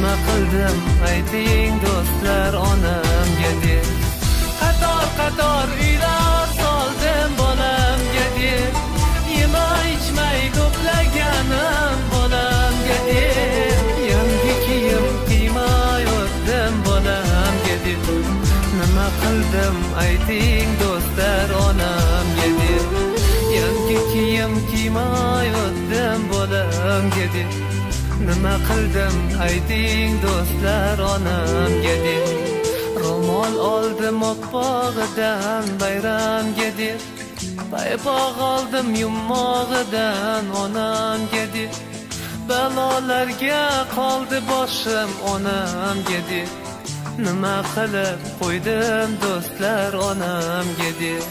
nima qildim ayting do'stlar onamga deb. Qator uylar soldim bolamga deb, yemay ichmay ko'plaganim bolamga deb. Yangi kiyim kiymay o'tdim bolamga deb, nima qildim ayting do'stlar onamga deb. Yangi kiyim kiymay o'tdim bolamga deb, nima qildim ayting do'stlar onamga deb. Ro'mol oldim oppog'idan bayramga deb, paypoq oldim yummog'idan onamga deb. Balolarga qoldi boshim onamga deb, nima qilib qo'ydim do'stlar onamga deb.